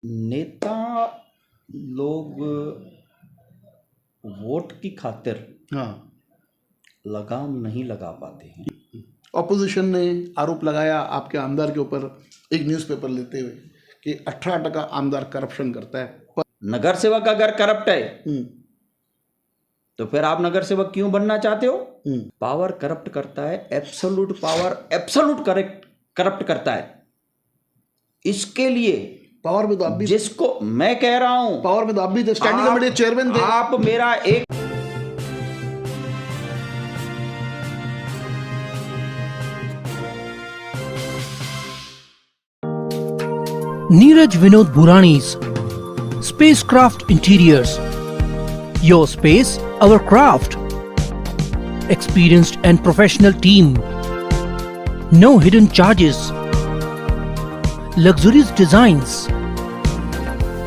नेता लोग वोट की खातिर हाँ, लगाम नहीं लगा पाते हैं। ऑपोजिशन ने आरोप लगाया आपके आमदार के ऊपर एक न्यूज़पेपर लेते हुए कि 18% आमदार करप्शन करता है। नगर सेवक अगर करप्ट है तो फिर आप नगर सेवक क्यों बनना चाहते हो? पावर करप्ट करता है, एब्सोल्यूट पावर एब्सोल्यूट करप्ट करता है। इसके लिए पावर में तो आप भी, जिसको मैं कह रहा हूं, पावर में तो आप भी थे, स्टैंडिंग कमेटी चेयरमैन थे। आप मेरा एक Neeraj Vinod Burani's Spacecraft Interiors. Your space, our craft. Experienced and professional team. No hidden charges. Luxurious designs.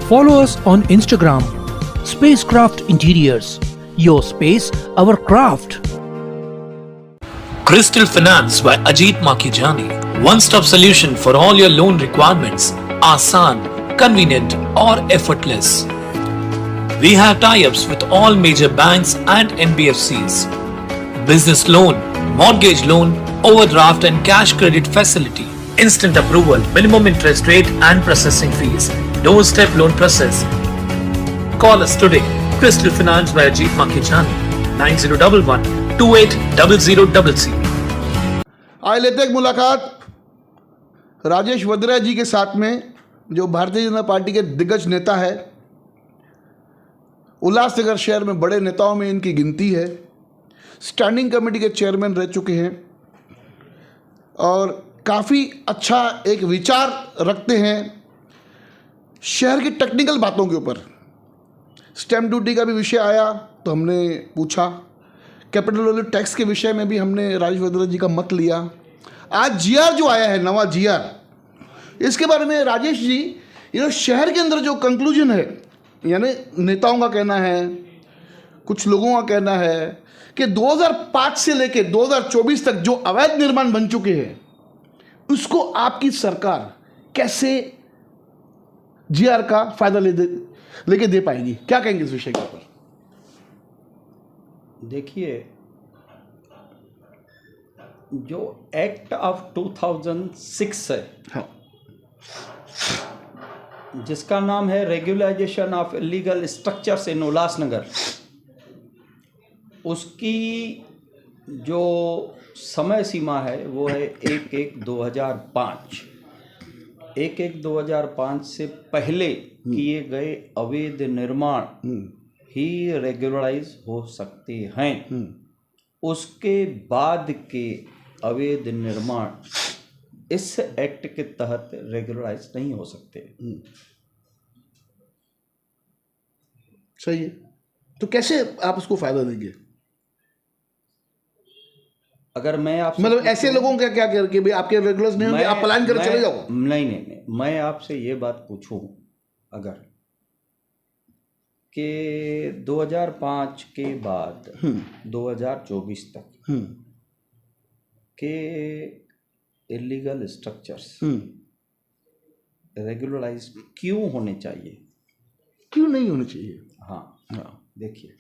Follow us on Instagram. Spacecraft Interiors. Your space, our craft. Crystal Finance by Ajit Makijani. One-stop solution for all your loan requirements. Asan, convenient or effortless. We have tie-ups with all major banks and NBFCs. Business loan, mortgage loan, overdraft and cash credit facility. Instant approval, minimum interest rate and processing fees. Doorstep loan process. Call us today. Crystal Finance by Ajit Makijani. 9011 280000. आए लेते एक मुलाकात राजेश वद्रा जी के साथ में, जो Bharatiya Janata party के दिग्गज नेता है। उल्लासनगर शहर में बड़े नेताओं में इनकी गिनती है। स्टैंडिंग कमेटी के चेयरमैन रह चुके हैं और काफ़ी अच्छा एक विचार रखते हैं शहर की टेक्निकल बातों के ऊपर। स्टैम्प ड्यूटी का भी विषय आया तो हमने पूछा, कैपिटल वैल्यू टैक्स के विषय में भी हमने राजेश वद्रा जी का मत लिया। आज जीआर जो आया है, नवा जीआर, इसके बारे में राजेश जी, ये शहर के अंदर जो कंक्लूजन है, यानी नेताओं का कहना है, कुछ लोगों का कहना है कि 2005 से लेकर 2024 तक जो अवैध निर्माण बन चुके हैं उसको आपकी सरकार कैसे जीआर का फायदा लेके दे पाएगी? क्या कहेंगे इस विषय के ऊपर? देखिए, जो एक्ट ऑफ 2006 है, हाँ, जिसका नाम है regularisation of illegal structures in Ulhasnagar, उसकी जो समय सीमा है वो है 1/1/2005। 1/1/2005 से पहले किए गए अवैध निर्माण ही रेगुलराइज हो सकते हैं। उसके बाद के अवैध निर्माण इस एक्ट के तहत रेगुलराइज नहीं हो सकते। सही है। तो कैसे आप उसको फायदा देंगे? अगर मैं आपसे मतलब ऐसे लोगों का क्या करके भी आपके रेगुलर्स नहीं होंगे, आप पलायन कर चले जाओ? नहीं, मैं आपसे ये बात पूछूं, अगर कि 2005 के बाद 2024 तक के इलीगल स्ट्रक्चर्स रेगुलराइज क्यों होने चाहिए? क्यों नहीं होने चाहिए? हाँ, देखिए,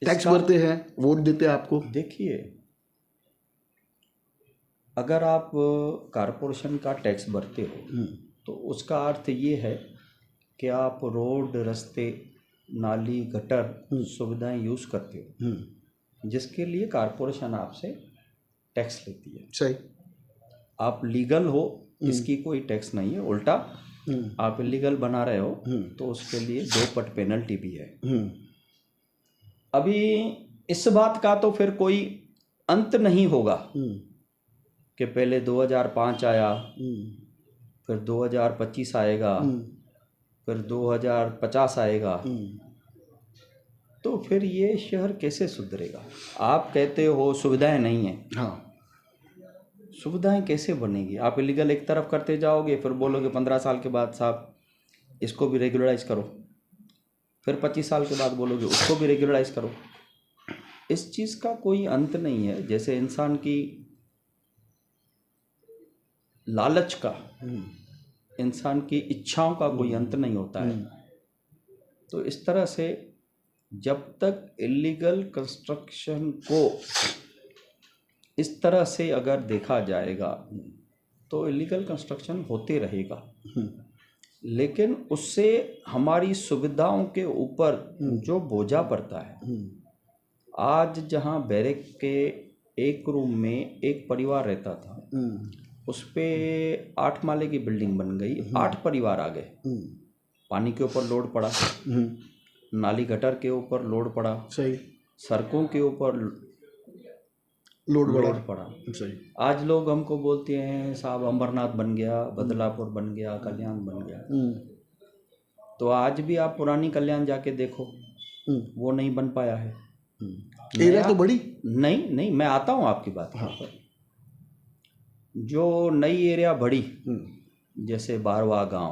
टैक्स भरते हैं, वोट देते हैं आपको। देखिए, अगर आप कारपोरेशन का टैक्स भरते हो तो उसका अर्थ ये है कि आप रोड, रास्ते, नाली, गटर सुविधाएं यूज करते हो, जिसके लिए कारपोरेशन आपसे टैक्स लेती है। सही। आप लीगल हो, इसकी कोई टैक्स नहीं है, उल्टा आप इलीगल बना रहे हो तो उसके लिए 2 पेनल्टी भी है। अभी इस बात का तो फिर कोई अंत नहीं होगा कि पहले 2005 आया, फिर 2025 आएगा, फिर 2050 आएगा, तो फिर ये शहर कैसे सुधरेगा? आप कहते हो सुविधाएं नहीं है, हाँ, सुविधाएं कैसे बनेगी? आप इलीगल एक तरफ करते जाओगे, फिर बोलोगे 15 साल के बाद साहब इसको भी रेगुलराइज करो, फिर 25 साल के बाद बोलोगे उसको भी रेगुलराइज करो। इस चीज़ का कोई अंत नहीं है। जैसे इंसान की लालच का इंसान की इच्छाओं का कोई अंत नहीं होता है। तो इस तरह से जब तक इलीगल कंस्ट्रक्शन को इस तरह से अगर देखा जाएगा तो इलीगल कंस्ट्रक्शन होते रहेगा, लेकिन उससे हमारी सुविधाओं के ऊपर जो बोझा पड़ता है, आज जहां बैरक के एक रूम में एक परिवार रहता था, उस पे 8 माले की बिल्डिंग बन गई, 8 परिवार आ गए, पानी के ऊपर लोड पड़ा, नाली गटर के ऊपर लोड पड़ा, सही, सड़कों के ऊपर लोड पड़ा। सही, आज लोग हमको बोलते हैं साहब अमरनाथ बन गया, बदलापुर बन गया, कल्याण बन गया। तो आज भी आप पुरानी कल्याण जाके देखो, वो नहीं बन पाया है। एरिया तो बड़ी नहीं, मैं आता हूँ आपकी बात पर। जो नई एरिया बढ़ी, जैसे बारवा गांव,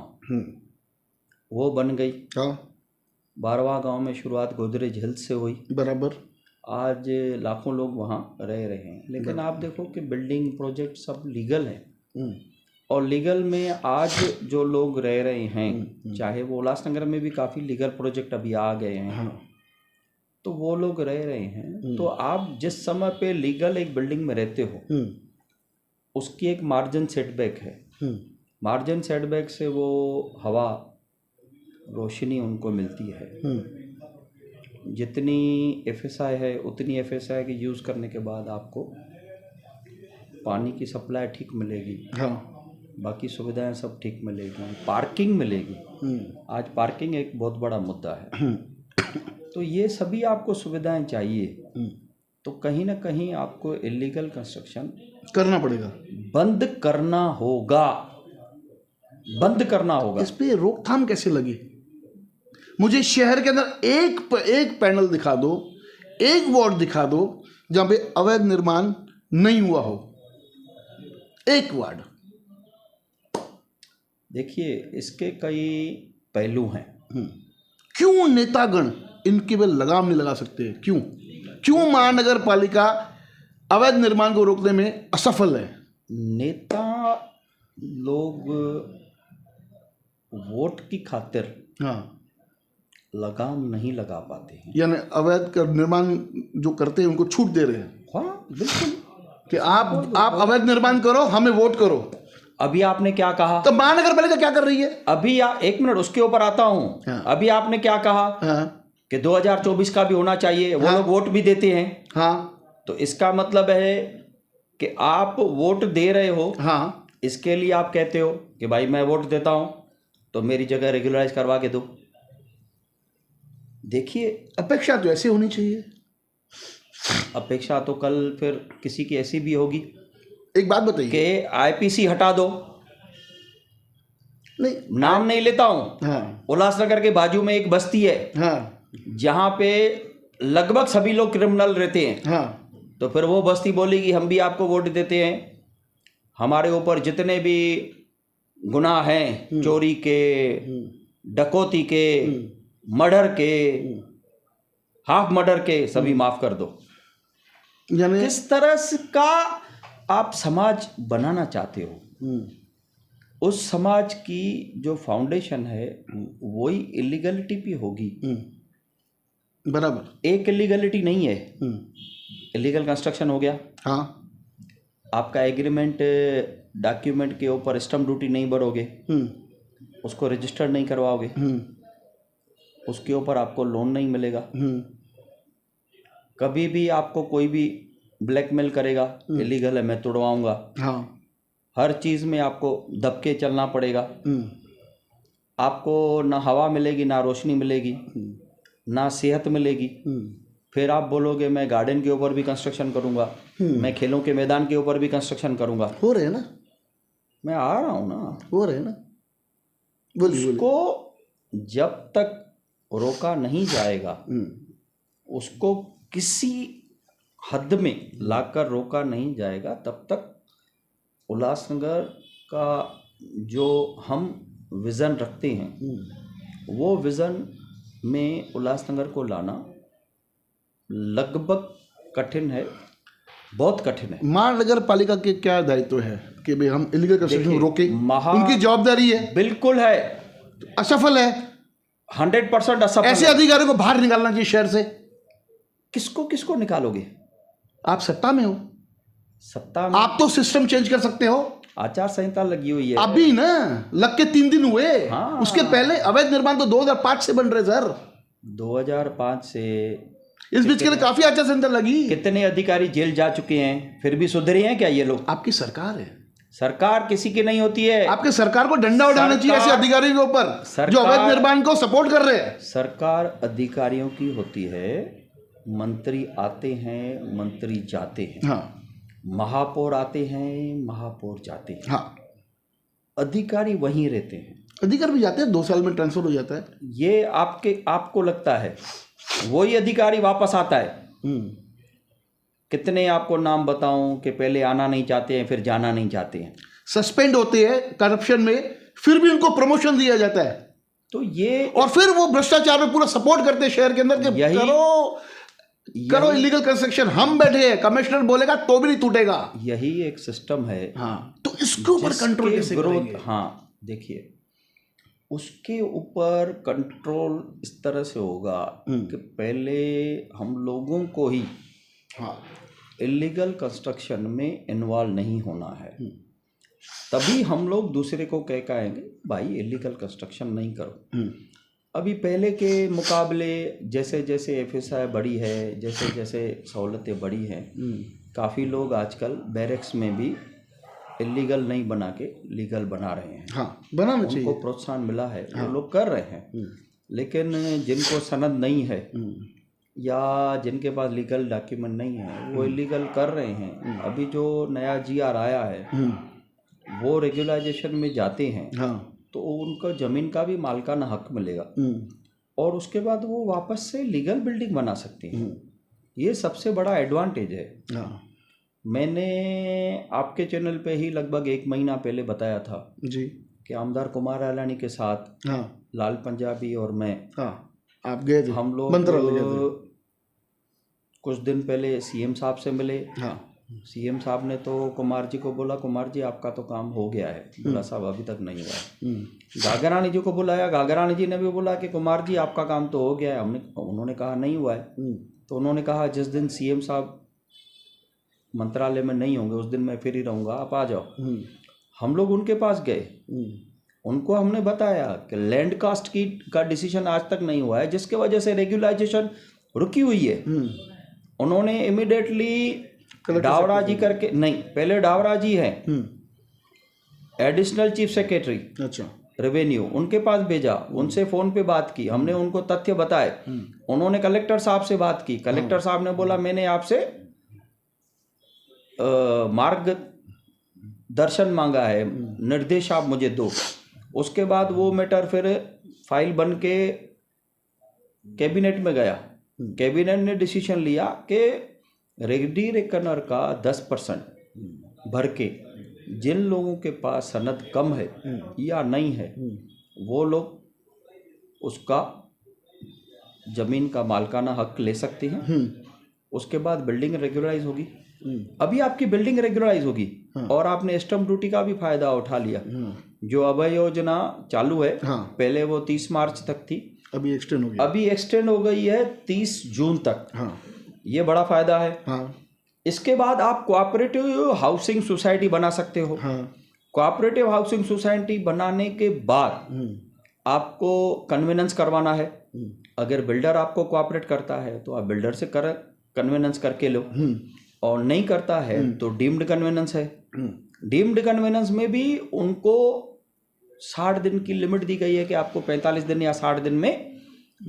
वो बन गई। हाँ, बारवा गांव में शुरुआत गोदरेज हिल्स से हुई, बराबर। आज लाखों लोग वहाँ रह रहे हैं, लेकिन आप देखो कि बिल्डिंग प्रोजेक्ट सब लीगल है, और लीगल में आज जो लोग रह रहे हैं, चाहे वो उल्लासनगर में भी काफ़ी लीगल प्रोजेक्ट अभी आ गए हैं, तो वो लोग रह रहे हैं। तो आप जिस समय पे लीगल एक बिल्डिंग में रहते हो, उसकी एक मार्जिन सेटबैक है, मार्जिन सेटबैक से वो हवा रोशनी उनको मिलती है। जितनी एफएसआई है उतनी एफएसआई की यूज़ करने के बाद आपको पानी की सप्लाई ठीक मिलेगी, बाकी सुविधाएं सब ठीक मिलेगी, पार्किंग मिलेगी। आज पार्किंग एक बहुत बड़ा मुद्दा है। तो ये सभी आपको सुविधाएं चाहिए, तो कहीं ना कहीं आपको इलीगल कंस्ट्रक्शन करना पड़ेगा, बंद करना होगा। इस पे रोकथाम कैसे लगी? मुझे शहर के अंदर एक पैनल दिखा दो, एक वार्ड दिखा दो जहां पे अवैध निर्माण नहीं हुआ हो, एक वार्ड। देखिए, इसके कई पहलू हैं। क्यों नेतागण इनके पे लगाम नहीं लगा सकते? क्यों महानगर पालिका अवैध निर्माण को रोकने में असफल है? नेता लोग वोट की खातिर लगाम नहीं लगा पाते हैं, यानी अवैध निर्माण जो करते हैं उनको छूट दे रहे हैं। हाँ बिल्कुल, कि आप अवैध निर्माण करो, हमें वोट करो। अभी आपने क्या कहा? तो महानगर पालिका क्या कर रही है? अभी एक मिनट, उसके ऊपर आता हूं। अभी आपने क्या कहा कि 2024 का भी होना चाहिए, वो लोग वोट भी देते हैं। तो इसका मतलब है कि आप वोट दे रहे हो, इसके लिए आप कहते हो कि भाई मैं वोट देता हूं तो मेरी जगह रेगुलराइज करवा के दो। देखिए, अपेक्षा तो ऐसे होनी चाहिए। अपेक्षा तो कल फिर किसी की ऐसी भी होगी। एक बात बताइए कि आईपीसी हटा दो, नहीं नाम नहीं लेता हूं, उल्लासनगर के बाजू में एक बस्ती है जहां पे लगभग सभी लोग क्रिमिनल रहते हैं। तो फिर वो बस्ती बोलेगी हम भी आपको वोट देते हैं, हमारे ऊपर जितने भी गुनाह हैं, चोरी के, डकैती के, मर्डर के, हाफ मर्डर के, सभी माफ कर दो। यानी किस तरह से का आप समाज बनाना चाहते हो? उस समाज की जो फाउंडेशन है वही इलीगलिटी भी होगी। बराबर, एक इलीगलिटी नहीं है, इलीगल कंस्ट्रक्शन हो गया, आपका एग्रीमेंट डॉक्यूमेंट के ऊपर स्टैम्प ड्यूटी नहीं भरोगे, उसको रजिस्टर नहीं करवाओगे, उसके ऊपर आपको लोन नहीं मिलेगा। कभी भी आपको कोई भी ब्लैकमेल करेगा, इलीगल है मैं तोड़वाऊंगा, हर चीज़ में आपको दबके चलना पड़ेगा। आपको ना हवा मिलेगी, ना रोशनी मिलेगी, ना सेहत मिलेगी। फिर आप बोलोगे मैं गार्डन के ऊपर भी कंस्ट्रक्शन करूंगा, मैं खेलों के मैदान के ऊपर भी कंस्ट्रक्शन करूंगा। हो रहे हैं ना, मैं आ रहा हूं ना, हो रहे हैं ना। बोलिए। उसको जब तक रोका नहीं जाएगा, उसको किसी हद में लाकर रोका नहीं जाएगा, तब तक उल्लासनगर का जो हम विज़न रखते हैं वो विज़न में उल्लासनगर को लाना लगभग कठिन है। बहुत कठिन है। महानगर पालिका के क्या दायित्व है कि भाई हम इलीगल कंस्ट्रक्शन रोके? उनकी जवाबदारी है, बिल्कुल है, असफल है, 100% असफल ऐसे है। अधिकारियों को बाहर निकालना चाहिए शहर से। किसको किसको निकालोगे? आप सत्ता में हो, सत्ता में आप तो सिस्टम चेंज कर सकते हो। आचार संहिता लगी हुई है। अभी ना लग के 3 दिन हुए। हाँ। उसके पहले अवैध निर्माण तो 2005 से बन रहे सर। 2005 से इस बीच के लिए काफी आचार संहिता लगी। कितने अधिकारी जेल जा चुके हैं, फिर भी सुधरे हैं क्या ये लोग? आपकी सरकार है, सरकार किसी की नहीं होती है। आपके सरकार को डंडा उठाना चाहिए ऐसे अधिकारियों के ऊपर जो अवैध निर्माण को सपोर्ट कर रहे हैं। सरकार अधिकारियों की होती है, मंत्री आते हैं, मंत्री जाते हैं। हाँ महापौर आते हैं, महापौर जाते हैं। हाँ, अधिकारी वहीं रहते हैं। अधिकारी भी जाते हैं, 2 साल में ट्रांसफर हो जाता है। ये आपको लगता है वही अधिकारी वापस आता है? कितने आपको नाम बताऊं कि पहले आना नहीं चाहते हैं, फिर जाना नहीं चाहते हैं, सस्पेंड होते हैं करप्शन में, फिर भी उनको प्रमोशन दिया जाता है। तो ये और फिर वो भ्रष्टाचार में पूरा सपोर्ट करते हैं शहर के अंदर कि करो इलीगल कंस्ट्रक्शन। हम बैठे हैं, कमिश्नर बोलेगा तो भी नहीं टूटेगा। यही एक सिस्टम है। हाँ, तो इसके ऊपर कंट्रोल कैसे करेंगे? हाँ देखिए, उसके ऊपर कंट्रोल इस तरह से होगा कि पहले हम लोगों को ही हाँ इलीगल कंस्ट्रक्शन में इन्वॉल्व नहीं होना है, तभी हम लोग दूसरे को कह कहेंगे भाई इलीगल कंस्ट्रक्शन नहीं करो। अभी पहले के मुकाबले जैसे जैसे एफएसआई बढ़ी है, जैसे जैसे सहूलतें बढ़ी हैं, काफ़ी लोग आजकल बैरक्स में भी इलीगल नहीं बना के लीगल बना रहे हैं। हाँ, बनाना चाहिए, उनको प्रोत्साहन मिला है, वो लोग कर रहे हैं। लेकिन जिनको सनद नहीं है या जिनके पास लीगल डॉक्यूमेंट नहीं है, वो इलीगल कर रहे हैं। अभी जो नया जीआर आया है वो रेगुलाइजेशन में जाते हैं, हाँ, तो उनको ज़मीन का भी मालिकाना हक मिलेगा और उसके बाद वो वापस से लीगल बिल्डिंग बना सकते हैं। ये सबसे बड़ा एडवांटेज है। हाँ मैंने आपके चैनल पे ही लगभग 1 महीना पहले बताया था जी कि आमदार कुमार आलानी के साथ हाँ लाल पंजाबी और मैं, हाँ, आप गए थे, हम लोग मंत्रालय गए थे। कुछ दिन पहले सीएम साहब से मिले। हाँ सीएम साहब ने तो कुमार जी को बोला, कुमार जी आपका तो काम हो गया है। बोला साहब अभी तक नहीं हुआ है। गागरानी जी को बुलाया, गागरानी जी ने भी बोला कि कुमार जी आपका काम तो हो गया है। उन्होंने कहा नहीं हुआ है। तो उन्होंने कहा जिस दिन सीएम साहब मंत्रालय में नहीं होंगे उस दिन मैं फिर ही रहूँगा, आप आ जाओ। हम लोग उनके पास गए, उनको हमने बताया कि लैंड कास्ट का डिसीजन आज तक नहीं हुआ है, जिसके वजह से रेगुलाइजेशन रुकी हुई है। उन्होंने इमीडिएटली डावरा जी करके, नहीं पहले डावरा जी हैं एडिशनल चीफ सेक्रेटरी, अच्छा, रेवेन्यू, उनके पास भेजा, उनसे फ़ोन पे बात की, हमने उनको तथ्य बताए। उन्होंने कलेक्टर साहब से बात की, कलेक्टर साहब ने बोला मैंने आपसे मार्गदर्शन मांगा है, निर्देश आप मुझे दो। उसके बाद वो मैटर फिर फाइल बन के कैबिनेट में गया। कैबिनेट ने डिसीजन लिया कि रेडी रेकनर का 10% भर के जिन लोगों के पास सनद कम है या नहीं है वो लोग उसका ज़मीन का मालिकाना हक ले सकते हैं। उसके बाद बिल्डिंग रेगुलराइज होगी। अभी आपकी बिल्डिंग रेगुलराइज होगी और आपने स्टैम्प ड्यूटी का भी फायदा उठा लिया। जो अभय योजना चालू है, पहले वो 30 मार्च तक थी, अभी एक्सटेंड हो गई है 30 जून तक। ये बड़ा फायदा है। इसके बाद आप कोऑपरेटिव हाउसिंग सोसाइटी बना सकते हो। कोऑपरेटिव हाउसिंग सोसाइटी बनाने के बाद आपको कन्वेनेंस करवाना है। अगर बिल्डर आपको कोऑपरेट करता है तो आप बिल्डर से कन्वेनेंस करके लो, और नहीं करता है तो डीम्ड कन्वेनेंस है। डीम्ड कन्वेनेंस में भी उनको 60 दिन की लिमिट दी गई है कि आपको 45 दिन या 60 दिन में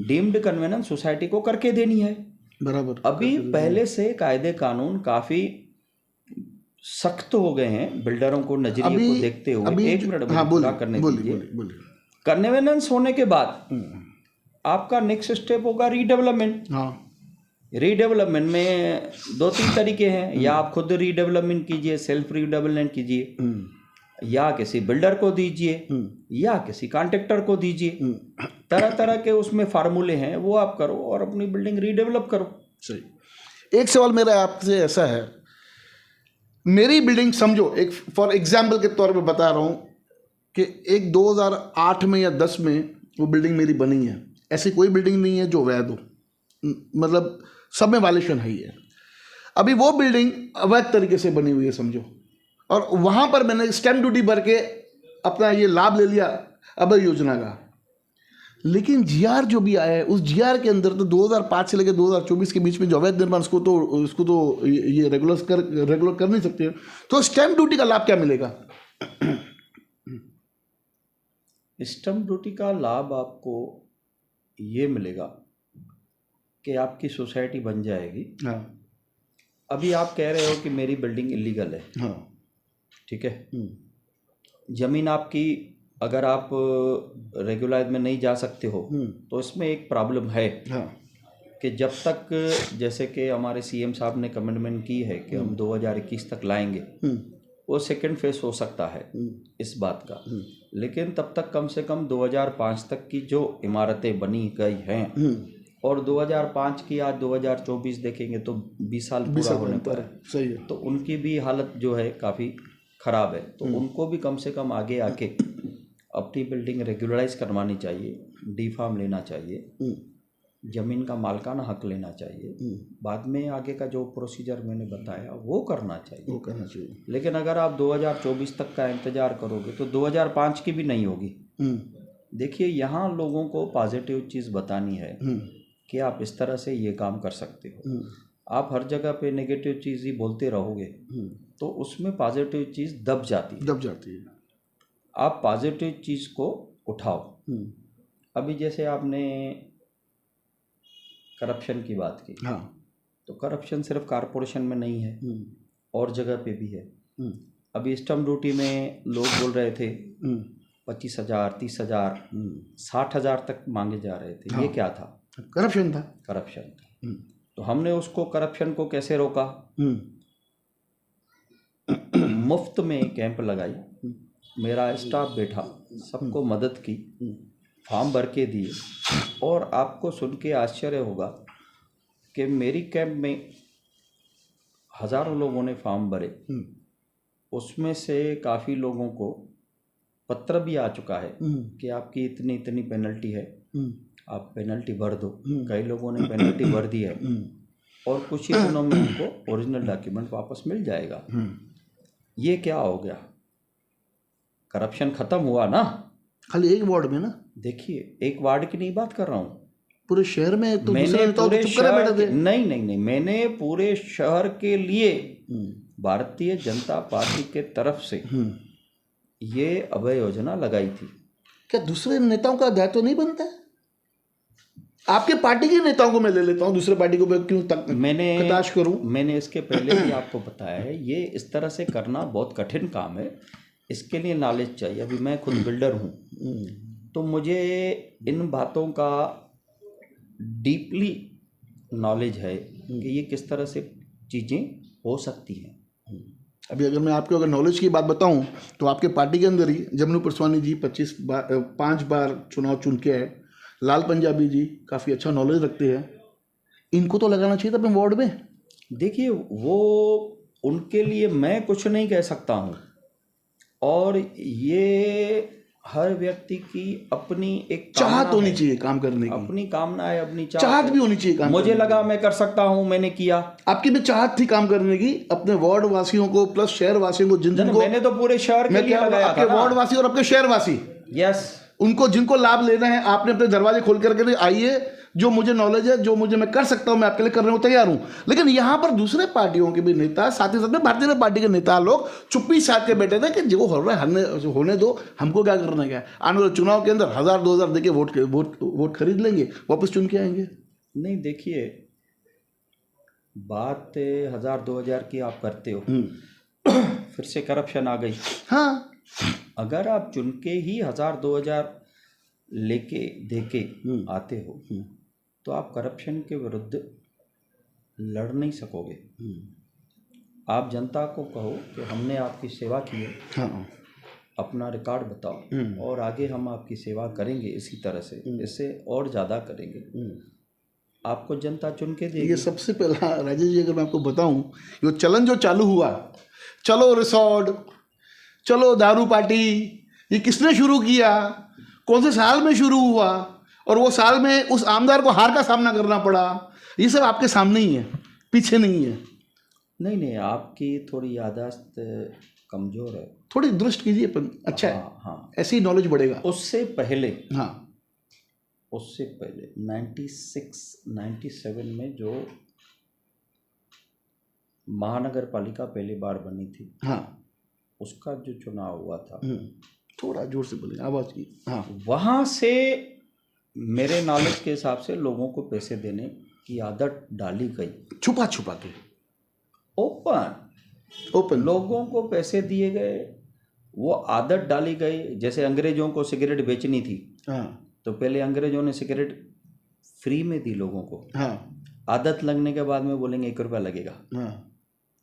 डीम्ड कन्वेनेंस सोसाइटी को करके देनी है। बराबर। अभी पहले से कायदे कानून काफी सख्त हो गए हैं बिल्डरों को नजरिए को देखते हुए। एक मिनट पूरा करने दीजिए। कन्वेनेंस होने के बाद आपका नेक्स्ट स्टेप होगा रीडेवलपमेंट। रीडेवलपमेंट में 2-3 तरीके हैं, या आप खुद रीडेवलपमेंट कीजिए, सेल्फ रीडेवलपमेंट कीजिए, या किसी बिल्डर को दीजिए, या किसी कॉन्ट्रैक्टर को दीजिए। तरह तरह के उसमें फार्मूले हैं, वो आप करो और अपनी बिल्डिंग रीडेवलप करो। सही। एक सवाल मेरा आपसे ऐसा है मेरी बिल्डिंग समझो, एक फॉर एग्जाम्पल के तौर पे बता रहा हूँ कि एक 2008 में या 10 में वो बिल्डिंग मेरी बनी है। ऐसी कोई बिल्डिंग नहीं है जो वैध हो, मतलब सब में वायलेशन है ही है। अभी वो बिल्डिंग अवैध तरीके से बनी हुई है समझो, और वहाँ पर मैंने स्टैम्प ड्यूटी भर के अपना ये लाभ ले लिया अभय योजना का। लेकिन जीआर जो भी आया है उस जीआर के अंदर तो 2005 से लेकर 2024 के बीच में जो अवैध निर्माण उसको तो ये रेगुलर कर नहीं सकते। तो स्टैम्प ड्यूटी का लाभ क्या मिलेगा? स्टैम्प ड्यूटी का लाभ आपको ये मिलेगा कि आपकी सोसाइटी बन जाएगी। हाँ। अभी आप कह रहे हो कि मेरी बिल्डिंग इलीगल है। हाँ। ठीक है। जमीन आपकी अगर आप रेगुलाइज में नहीं जा सकते हो तो इसमें एक प्रॉब्लम है। हाँ। कि जब तक, जैसे कि हमारे सीएम साहब ने कमिटमेंट की है कि हम 2021 तक लाएंगे, वो सेकंड फेज हो सकता है इस बात का। लेकिन तब तक कम से कम 2005 तक की जो इमारतें बनी गई हैं, और 2005 की आज 2024 देखेंगे तो 20 साल पूरा होने पर है। सही है। तो उनकी भी हालत जो है काफ़ी ख़राब है। तो उनको भी कम से कम आगे आके अपनी बिल्डिंग रेगुलराइज करवानी चाहिए, डी फार्म लेना चाहिए, ज़मीन का मालिकाना हक लेना चाहिए। बाद में आगे का जो प्रोसीजर मैंने बताया वो करना चाहिए। लेकिन अगर आप 2024 तक का इंतज़ार करोगे तो 2005 की भी नहीं होगी। देखिए, यहाँ लोगों को पॉजिटिव चीज़ बतानी है कि आप इस तरह से ये काम कर सकते हो। आप हर जगह पे नेगेटिव चीज़ ही बोलते रहोगे तो उसमें पॉजिटिव चीज़ दब जाती है। आप पॉजिटिव चीज़ को उठाओ। अभी जैसे आपने करप्शन की बात की। हाँ। तो करप्शन सिर्फ कारपोरेशन में नहीं है, और जगह पे भी है। अभी स्टैम्प ड्यूटी में लोग बोल रहे थे 25,000, 30,000, 60,000 तक मांगे जा रहे थे। हाँ। ये क्या था? करप्शन था। तो हमने उसको, करप्शन को कैसे रोका? मुफ्त में कैंप लगाई, मेरा स्टाफ बैठा, सबको मदद की, फॉर्म भर के दिए। और आपको सुन के आश्चर्य होगा कि मेरी कैंप में हज़ारों लोगों ने फॉर्म भरे। उसमें से काफ़ी लोगों को पत्र भी आ चुका है कि आपकी इतनी इतनी पेनल्टी है, आप पेनल्टी भर दो। कई लोगों ने पेनल्टी भर दी है, और कुछ ही दिनों में उनको ओरिजिनल डॉक्यूमेंट वापस मिल जाएगा। ये क्या हो गया? करप्शन खत्म हुआ ना? खाली एक वार्ड में ना? देखिए, एक वार्ड की नहीं बात कर रहा हूँ, पूरे शहर में। तो मैंने पूरे शहर, नहीं, मैंने पूरे शहर के लिए भारतीय जनता पार्टी के तरफ से ये अभय योजना लगाई थी। क्या दूसरे नेताओं का दायित्व नहीं बनता है? आपके पार्टी के नेताओं को मैं ले लेता हूँ, दूसरे पार्टी को क्यों तक कटाक्ष करूँ? मैंने इसके पहले भी आपको बताया है, ये इस तरह से करना बहुत कठिन काम है। इसके लिए नॉलेज चाहिए। अभी मैं खुद बिल्डर हूँ, तो मुझे इन बातों का डीपली नॉलेज है कि ये किस तरह से चीज़ें हो सकती हैं। अभी अगर मैं आपको अगर नॉलेज की बात बताऊं तो आपके पार्टी के अंदर ही जमनू परसवानी जी 5 बार चुनाव चुन के आए। लाल पंजाबी जी काफ़ी अच्छा नॉलेज रखते हैं, इनको तो लगाना चाहिए था अपने वार्ड में। देखिए, वो उनके लिए मैं कुछ नहीं कह सकता हूँ, और ये हर व्यक्ति की अपनी एक चाहत होनी चाहिए काम करने की, अपनी कामना है, अपनी चाहत भी होनी चाहिए काम। मुझे लगा मैं कर सकता हूँ, मैंने किया। आपकी भी चाहत थी काम करने की, अपने वार्ड वासियों को प्लस शहर वासियों को, जिनको मैंने तो पूरे शहर के लिए लगाया था। आपके वार्ड वासी और आपके शहर वासी, यस, उनको जिनको लाभ लेना है, आपने अपने दरवाजे खोल करके आइए, जो मुझे नॉलेज है, जो मुझे मैं कर सकता हूं, मैं आपके लिए करने को तैयार हूं। लेकिन यहां पर दूसरे पार्टियों के भी नेता, साथ ही साथ में भारतीय जनता पार्टी के नेता लोग चुप्पी साध के बैठे थे कि जो हो रहा है होने दो, हमको क्या करना है। आने वाले चुनाव के अंदर 1000-2000 देके वोट खरीद लेंगे, वापस चुन के आएंगे। नहीं, देखिए, बात 1000-2000 की आप करते हो, फिर से करप्शन आ गई। हाँ, अगर आप चुन के ही 1000-2000 लेके देके आते हो तो आप करप्शन के विरुद्ध लड़ नहीं सकोगे। आप जनता को कहो कि हमने आपकी सेवा की है। हाँ। अपना रिकॉर्ड बताओ, और आगे हम आपकी सेवा करेंगे इसी तरह से, इससे और ज़्यादा करेंगे। आपको जनता चुन के देगी। ये सबसे पहला राजेश जी, अगर मैं आपको बताऊं, ये चलन जो चालू हुआ, चलो रिसोर्ट, चलो दारू पार्टी, ये किसने शुरू किया, कौन से साल में शुरू हुआ, और वो साल में उस आमदार को हार का सामना करना पड़ा, ये सब आपके सामने ही है, पीछे नहीं है। नहीं नहीं, आपकी थोड़ी याददाश्त कमज़ोर है। थोड़ी दुरुस्त कीजिए, अच्छा है। हाँ, ऐसी नॉलेज बढ़ेगा। उससे पहले हाँ, उससे पहले 97 में जो महानगर पालिका पहली बार बनी थी, हाँ, उसका जो चुनाव हुआ था, थोड़ा जोर से बोलिए, आवाज़ की। हाँ, वहाँ से मेरे नॉलेज के हिसाब से लोगों को पैसे देने की आदत डाली गई, छुपा छुपा के, ओपन लोगों को पैसे दिए गए, वो आदत डाली गई। जैसे अंग्रेजों को सिगरेट बेचनी थी, हाँ, तो पहले अंग्रेजों ने सिगरेट फ्री में दी लोगों को, हाँ, आदत लगने के बाद में बोलेंगे 1 रुपया लगेगा। हाँ,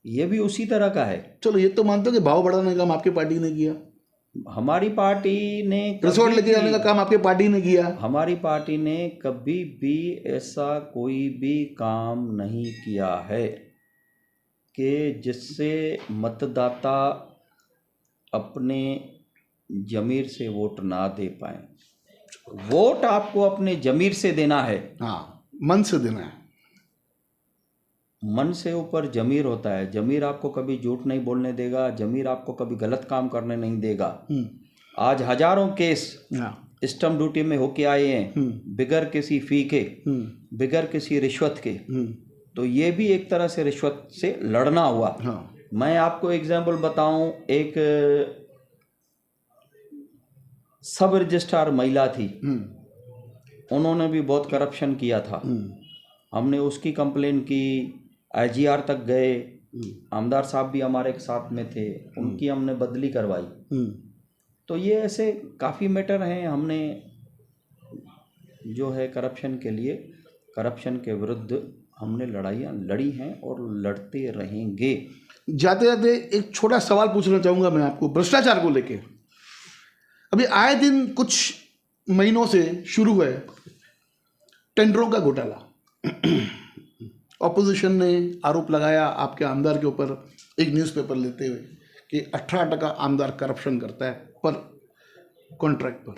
ये भी उसी तरह का है। चलो ये तो मानते हो कि भाव बढ़ाने का काम आपकी पार्टी ने किया, हमारी पार्टी ने रिसोर्ट लेके जाने का काम आपकी पार्टी ने किया। हमारी पार्टी ने कभी भी ऐसा कोई भी काम नहीं किया है कि जिससे मतदाता अपने ज़मीर से वोट ना दे पाए। वोट आपको अपने ज़मीर से देना है, हाँ, मन से देना है। मन से ऊपर ज़मीर होता है। ज़मीर आपको कभी झूठ नहीं बोलने देगा, ज़मीर आपको कभी गलत काम करने नहीं देगा। आज हजारों केस स्टम्प ड्यूटी में होके आए हैं, बिगर किसी फी के, बिगर किसी रिश्वत के। तो ये भी एक तरह से रिश्वत से लड़ना हुआ। मैं आपको एग्जाम्पल बताऊं, एक सब रजिस्ट्रार महिला थी, उन्होंने भी बहुत करप्शन किया था। हमने उसकी कंप्लेन की, IGR तक गए, आमदार साहब भी हमारे साथ में थे, उनकी हमने बदली करवाई। तो ये ऐसे काफ़ी मैटर हैं। हमने जो है करप्शन के लिए, करप्शन के विरुद्ध हमने लड़ाइयाँ लड़ी हैं और लड़ते रहेंगे। जाते जाते एक छोटा सवाल पूछना चाहूँगा मैं आपको भ्रष्टाचार को लेके। अभी आए दिन कुछ महीनों से शुरू है टेंडरों का घोटाला। ऑपोजिशन ने आरोप लगाया आपके आमदार के ऊपर, एक न्यूज़पेपर लेते हुए, कि 18% आमदार करप्शन करता है पर कॉन्ट्रैक्ट पर।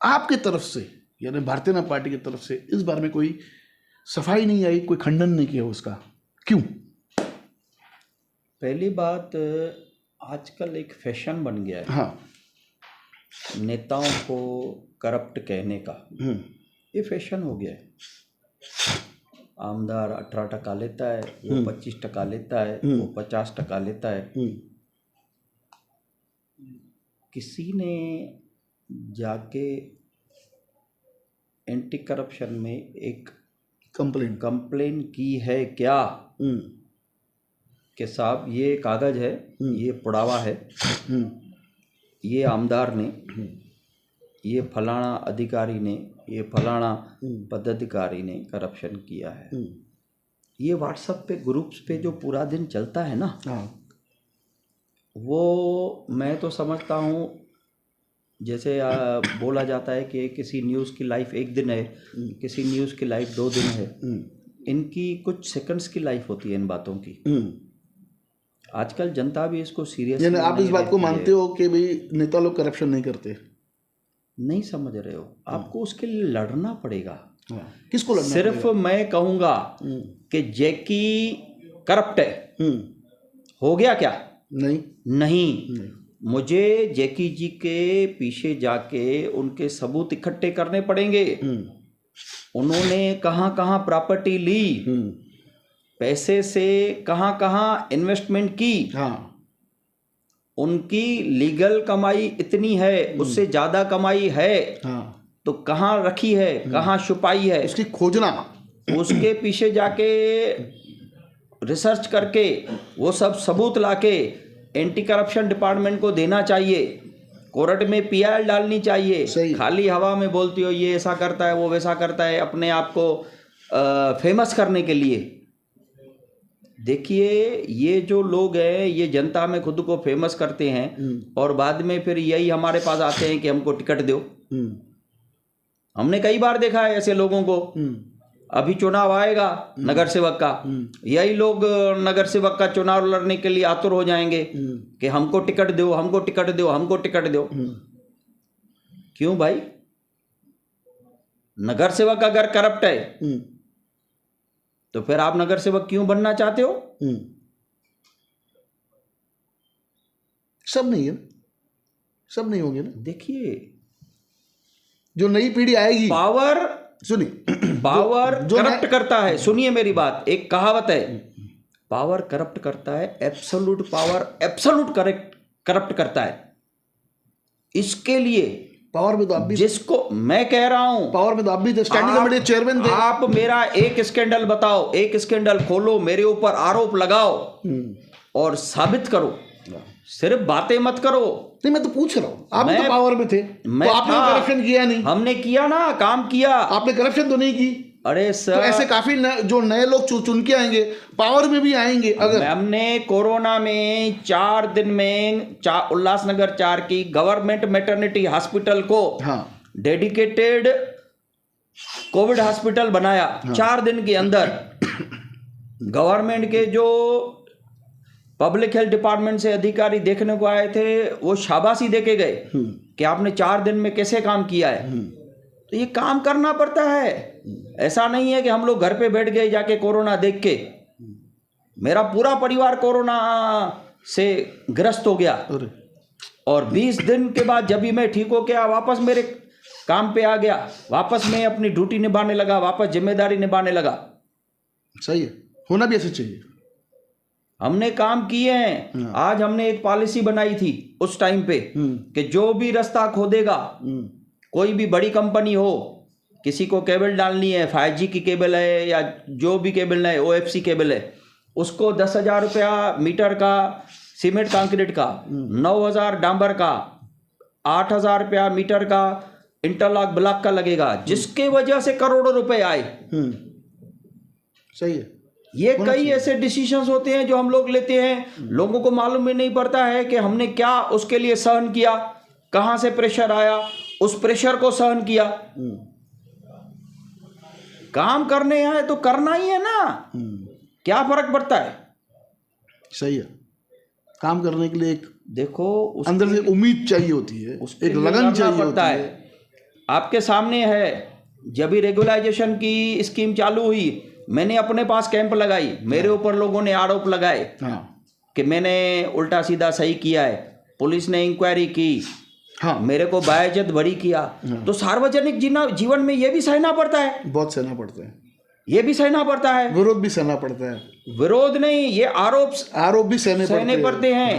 आपके तरफ से, यानी भारतीय जनता पार्टी की तरफ से इस बारे में कोई सफाई नहीं आई, कोई खंडन नहीं किया उसका, क्यों? पहली बात, आजकल एक फैशन बन गया है, हाँ, नेताओं को करप्ट कहने का। ये फैशन हो गया है। आमदार 18% लेता है, वो 25% लेता है, वो 50% लेता है। किसी ने जाके एंटी करप्शन में एक कंप्लेन की है क्या कि साहब ये कागज है, ये पुरावा है, ये आमदार ने, ये फलाना अधिकारी ने, ये फलाना पदाधिकारी ने करप्शन किया है। ये व्हाट्सएप पे ग्रुप्स पे जो पूरा दिन चलता है ना, वो मैं तो समझता हूँ, जैसे बोला जाता है कि किसी न्यूज़ की लाइफ 1 दिन है, किसी न्यूज़ की लाइफ 2 दिन है। इनकी कुछ सेकंड्स की लाइफ होती है इन बातों की। आजकल जनता भी इसको सीरियस, यानी आप इस बात को मानते हो कि भाई नेता लोग करप्शन नहीं करते? नहीं समझ रहे हो, आपको उसके लिए लड़ना पड़ेगा। किसको लड़ना सिर्फ पड़ेगा? मैं कहूँगा कि जैकी करप्ट है, हो गया क्या? नहीं। मुझे जैकी जी के पीछे जाके उनके सबूत इकट्ठे करने पड़ेंगे। उन्होंने कहाँ कहाँ प्रॉपर्टी ली, पैसे से कहाँ कहाँ इन्वेस्टमेंट की, उनकी लीगल कमाई इतनी है, उससे ज़्यादा कमाई है, तो कहाँ रखी है, कहाँ छुपाई है, उसकी खोजना, उसके पीछे जाके रिसर्च करके वो सब सबूत लाके एंटी करप्शन डिपार्टमेंट को देना चाहिए। कोर्ट में PIL डालनी चाहिए। खाली हवा में बोलती हो ये ऐसा करता है, वो वैसा करता है, अपने आप को फेमस करने के लिए। देखिए, ये जो लोग हैं, ये जनता में खुद को फेमस करते हैं और बाद में फिर यही हमारे पास आते हैं कि हमको टिकट दो। हमने कई बार देखा है ऐसे लोगों को अभी चुनाव आएगा नगर सेवक का, यही लोग नगर सेवक का चुनाव लड़ने के लिए आतुर हो जाएंगे कि हमको टिकट दो, हमको टिकट दो, हमको टिकट दो। क्यों भाई? नगर सेवक अगर करप्ट है तो फिर आप नगर सेवक क्यों बनना चाहते हो? सब नहीं है, सब नहीं होंगे ना। देखिए, जो नई पीढ़ी आएगी, पावर सुनिए, पावर जो करप्ट करता है। सुनिए मेरी बात, एक कहावत है, पावर करप्ट करता है, एब्सोल्यूट पावर एब्सोल्यूट करप्ट करता है। इसके लिए पावर में तो आप भी, जिसको मैं कह रहा हूं, पावर में तो आप भी थे, स्टैंडिंग कमेटी चेयरमैन थे। आप मेरा एक स्कैंडल बताओ, एक स्कैंडल खोलो, मेरे ऊपर आरोप लगाओ और साबित करो, सिर्फ बातें मत करो। नहीं, मैं तो पूछ रहा हूँ, आप भी तो पावर में थे, तो आपने करप्शन किया नहीं? हमने किया ना, काम किया। आपने करप्शन तो नहीं की? अरे तो सर, ऐसे काफी जो नए लोग चुन के आएंगे, पावर में भी आएंगे। अगर हमने कोरोना में 4 दिन में उल्लासनगर 4 की गवर्नमेंट मैटरनिटी हॉस्पिटल को डेडिकेटेड कोविड हॉस्पिटल बनाया। 4 दिन के अंदर गवर्नमेंट के जो पब्लिक हेल्थ डिपार्टमेंट से अधिकारी देखने को आए थे, वो शाबाशी देके गए कि आपने 4 दिन में कैसे काम किया है। तो ये काम करना पड़ता है, ऐसा नहीं है कि हम लोग घर पे बैठ गए जाके कोरोना देख के। मेरा पूरा परिवार कोरोना से ग्रस्त हो गया और 20 दिन के बाद जब भी मैं ठीक हो गया, वापस मेरे काम पे आ गया, वापस मैं अपनी ड्यूटी निभाने लगा, वापस जिम्मेदारी निभाने लगा। सही है, होना भी ऐसे चाहिए। हमने काम किए हैं। आज हमने एक पॉलिसी बनाई थी उस टाइम पे कि जो भी रास्ता खोदेगा, कोई भी बड़ी कंपनी हो, किसी को केबल डालनी है, 5G की केबल है या जो भी केबल है, OFC केबल है, उसको 10,000 रुपया मीटर का सीमेंट कंक्रीट का, 9,000 डांबर का, 8,000 रुपया मीटर का इंटरलॉक ब्लॉक का लगेगा, जिसके वजह से करोड़ों रुपए आए। सही है। ये कई ऐसे डिसीजंस होते हैं जो हम लोग लेते हैं, लोगों को मालूम भी नहीं पड़ता है कि हमने क्या उसके लिए सहन किया, कहां से प्रेशर आया, उस प्रेशर को सहन किया। काम करने आए तो करना ही है ना, क्या फर्क पड़ता है? सही है। काम करने के लिए एक देखो अंदर से उम्मीद चाहिए होती है, एक लगन चाहिए होती है। आपके सामने है, जब भी रेगुलाइजेशन की स्कीम चालू हुई, मैंने अपने पास कैंप लगाई, मेरे ऊपर लोगों ने आरोप लगाए कि मैंने उल्टा सीधा सही किया है, पुलिस ने इंक्वायरी की, मेरे को बाइज्जत बरी किया। तो सार्वजनिक जीवन में ये भी सहना पड़ता है, बहुत सहना पड़ता है, ये भी सहना पड़ता है, विरोध भी सहना पड़ता है। विरोध नहीं, ये आरोप भी सहने पड़ते हैं।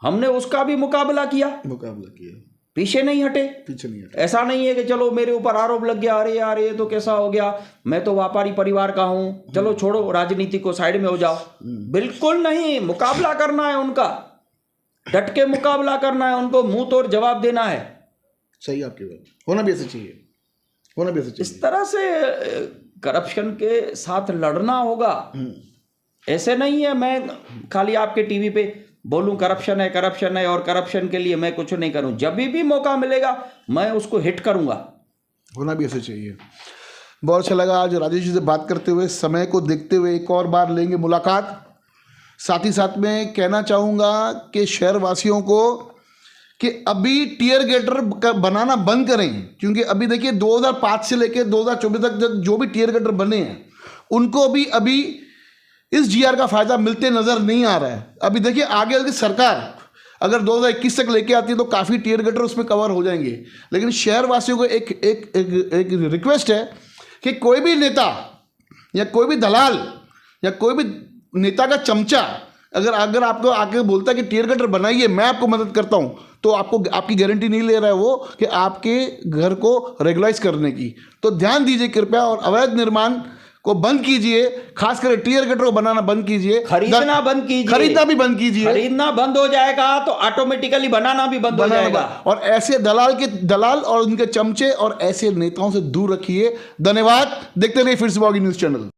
हमने उसका भी मुकाबला किया, पीछे नहीं हटे। ऐसा नहीं है कि चलो मेरे ऊपर आरोप लग गया, अरे यार ये तो कैसा हो गया, मैं तो व्यापारी परिवार का हूं, चलो छोड़ो राजनीति को, साइड में हो जाओ। बिल्कुल नहीं, मुकाबला करना है उनका, डट के मुकाबला करना है, उनको मुंह तोड़ जवाब देना है। सही आपकी बात, होना भी ऐसे चाहिए, होना भी ऐसे चाहिए। इस तरह से करप्शन के साथ लड़ना होगा। ऐसे नहीं है मैं खाली आपके टीवी पे बोलूं करप्शन है और करप्शन के लिए मैं कुछ नहीं करूं। जब भी मौका मिलेगा मैं उसको हिट करूंगा। होना भी ऐसे चाहिए। बहुत अच्छा लगा आज राजेश जी से बात करते हुए। समय को देखते हुए एक और बार लेंगे मुलाकात। साथ ही साथ में कहना चाहूँगा कि शहरवासियों को कि अभी टीयर गेटर बनाना बंद करें, क्योंकि अभी देखिए 2005 से लेकर 2024 तक जो भी टीयर गेटर बने हैं उनको अभी इस GR का फ़ायदा मिलते नज़र नहीं आ रहा है। अभी देखिए आगे की सरकार अगर 2021 तक लेके आती है तो काफ़ी टीयर गेटर उसमें कवर हो जाएंगे। लेकिन शहरवासियों को एक रिक्वेस्ट है कि कोई भी नेता या कोई भी दलाल या कोई भी नेता का चमचा अगर आपको आके बोलता है कि टीयर गेटर बनाइए, मैं आपको मदद करता हूँ, तो आपकी गारंटी नहीं ले रहा है वो कि आपके घर को रेगुलाइज करने की। तो ध्यान दीजिए कृपया और अवैध निर्माण को बंद कीजिए, खासकर टीयर गेटर को बनाना बंद कीजिए, खरीदना बंद कीजिए, खरीदना भी बंद कीजिए। खरीदना बंद हो जाएगा तो ऑटोमेटिकली बनाना भी बंद हो जाएगा। और ऐसे दलाल और उनके चमचे और ऐसे नेताओं से दूर रखिए। धन्यवाद। देखते रहिए फिर से न्यूज़ चैनल।